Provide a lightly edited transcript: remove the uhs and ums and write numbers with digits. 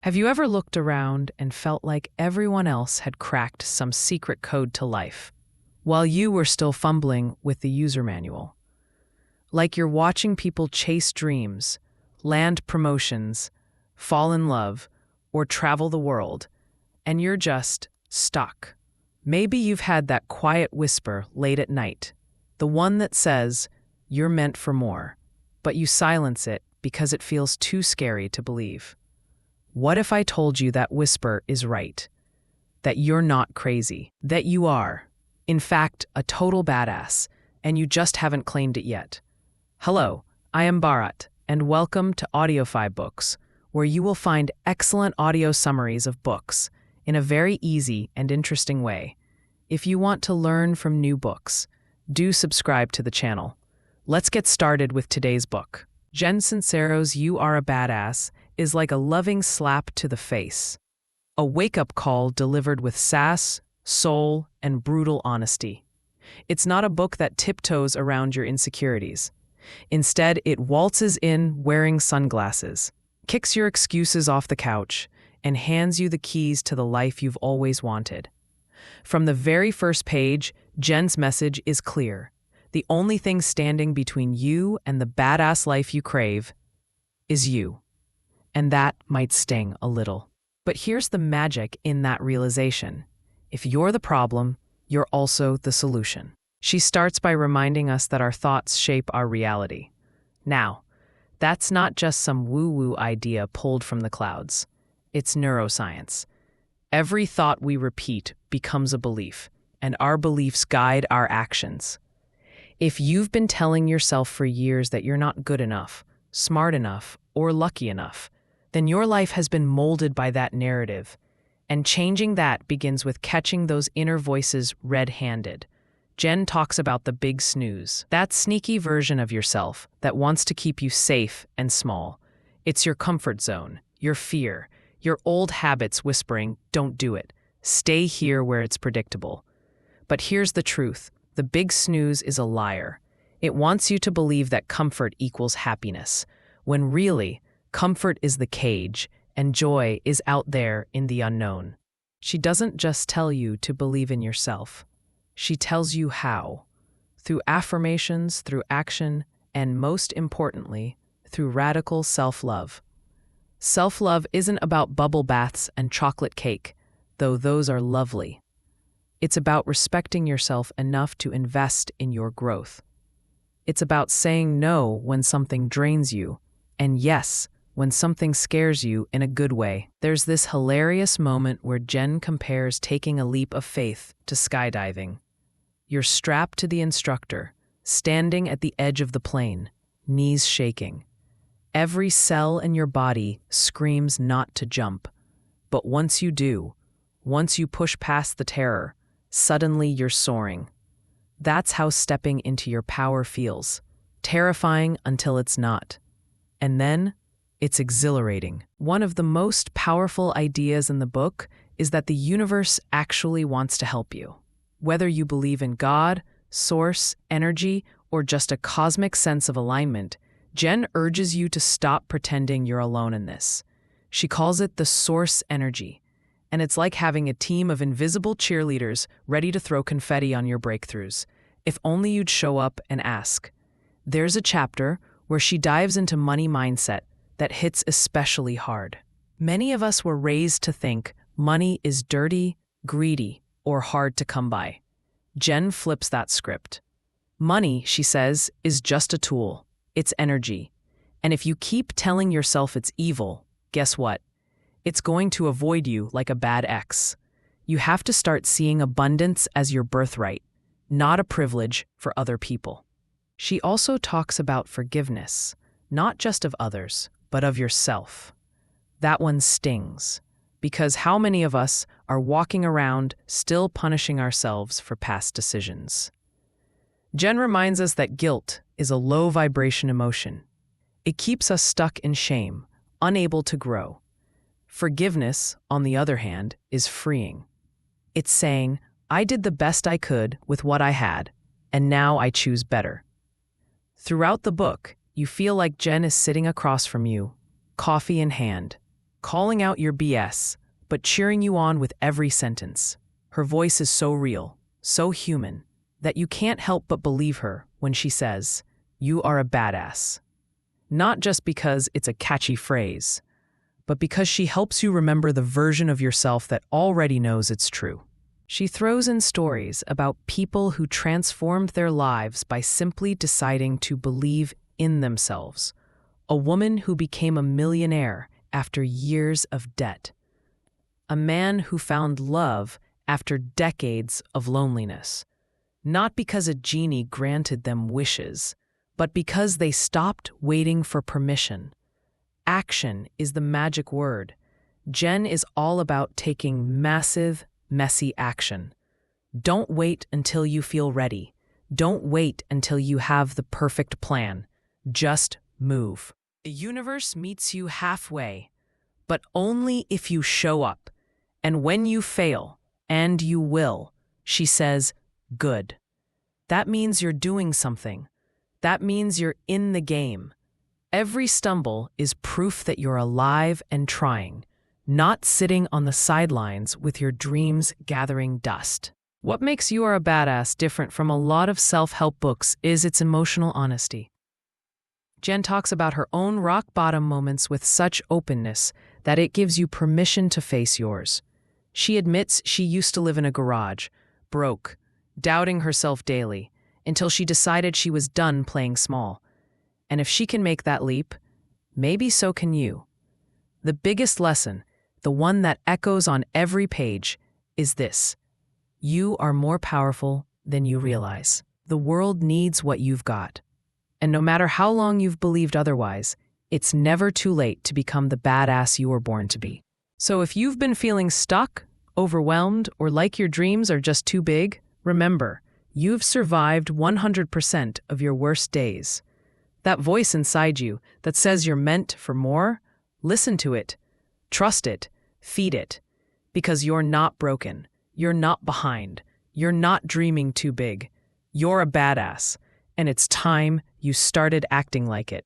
Have you ever looked around and felt like everyone else had cracked some secret code to life, while you were still fumbling with the user manual? Like you're watching people chase dreams, land promotions, fall in love, or travel the world, and you're just stuck. Maybe you've had that quiet whisper late at night, the one that says, "You're meant for more," but you silence it because it feels too scary to believe. What if I told you that whisper is right? That you're not crazy, that you are, in fact, a total badass, and you just haven't claimed it yet. Hello, I am Bharat, and welcome to Audiofybooks, where you will find excellent audio summaries of books in a very easy and interesting way. If you want to learn from new books, do subscribe to the channel. Let's get started with today's book. Jen Sincero's You Are a Badass is like a loving slap to the face. A wake-up call delivered with sass, soul, and brutal honesty. It's not a book that tiptoes around your insecurities. Instead, it waltzes in wearing sunglasses, kicks your excuses off the couch, and hands you the keys to the life you've always wanted. From the very first page, Jen's message is clear. The only thing standing between you and the badass life you crave is you. And that might sting a little. But here's the magic in that realization. If you're the problem, you're also the solution. She starts by reminding us that our thoughts shape our reality. Now, that's not just some woo-woo idea pulled from the clouds. It's neuroscience. Every thought we repeat becomes a belief, and our beliefs guide our actions. If you've been telling yourself for years that you're not good enough, smart enough, or lucky enough, then your life has been molded by that narrative. And changing that begins with catching those inner voices red-handed. Jen talks about the big snooze, that sneaky version of yourself that wants to keep you safe and small. It's your comfort zone, your fear, your old habits whispering, "Don't do it. Stay here where it's predictable." But here's the truth. The big snooze is a liar. It wants you to believe that comfort equals happiness, when really, comfort is the cage, and joy is out there in the unknown. She doesn't just tell you to believe in yourself. She tells you how. Through affirmations, through action, and most importantly, through radical self-love. Self-love isn't about bubble baths and chocolate cake, though those are lovely. It's about respecting yourself enough to invest in your growth. It's about saying no when something drains you, and yes, when something scares you in a good way. There's this hilarious moment where Jen compares taking a leap of faith to skydiving. You're strapped to the instructor, standing at the edge of the plane, knees shaking. Every cell in your body screams not to jump. But once you do, once you push past the terror, suddenly you're soaring. That's how stepping into your power feels. Terrifying until it's not. And then, it's exhilarating. One of the most powerful ideas in the book is that the universe actually wants to help you. Whether you believe in God, source, energy, or just a cosmic sense of alignment, Jen urges you to stop pretending you're alone in this. She calls it the source energy, and it's like having a team of invisible cheerleaders ready to throw confetti on your breakthroughs. If only you'd show up and ask. There's a chapter where she dives into money mindset that hits especially hard. Many of us were raised to think money is dirty, greedy, or hard to come by. Jen flips that script. Money, she says, is just a tool. It's energy. And if you keep telling yourself it's evil, guess what? It's going to avoid you like a bad ex. You have to start seeing abundance as your birthright, not a privilege for other people. She also talks about forgiveness, not just of others, but of yourself. That one stings, because how many of us are walking around still punishing ourselves for past decisions? Jen reminds us that guilt is a low-vibration emotion. It keeps us stuck in shame, unable to grow. Forgiveness, on the other hand, is freeing. It's saying, I did the best I could with what I had, and now I choose better. Throughout the book, you feel like Jen is sitting across from you, coffee in hand, calling out your BS, but cheering you on with every sentence. Her voice is so real, so human, that you can't help but believe her when she says, "You are a badass." Not just because it's a catchy phrase, but because she helps you remember the version of yourself that already knows it's true. She throws in stories about people who transformed their lives by simply deciding to believe in themselves. A woman who became a millionaire after years of debt. A man who found love after decades of loneliness. Not because a genie granted them wishes, but because they stopped waiting for permission. Action is the magic word. Jen is all about taking massive, messy action. Don't wait until you feel ready. Don't wait until you have the perfect plan. Just move. The universe meets you halfway, but only if you show up. And when you fail, and you will, she says, good. That means you're doing something. That means you're in the game. Every stumble is proof that you're alive and trying, not sitting on the sidelines with your dreams gathering dust. What makes You Are a Badass different from a lot of self-help books is its emotional honesty. Jen talks about her own rock-bottom moments with such openness that it gives you permission to face yours. She admits she used to live in a garage, broke, doubting herself daily, until she decided she was done playing small. And if she can make that leap, maybe so can you. The biggest lesson, the one that echoes on every page, is this: you are more powerful than you realize. The world needs what you've got. And no matter how long you've believed otherwise, it's never too late to become the badass you were born to be. So if you've been feeling stuck, overwhelmed, or like your dreams are just too big, remember, you've survived 100% of your worst days. That voice inside you that says you're meant for more, listen to it, trust it, feed it, because you're not broken, you're not behind, you're not dreaming too big, you're a badass, and it's time you started acting like it.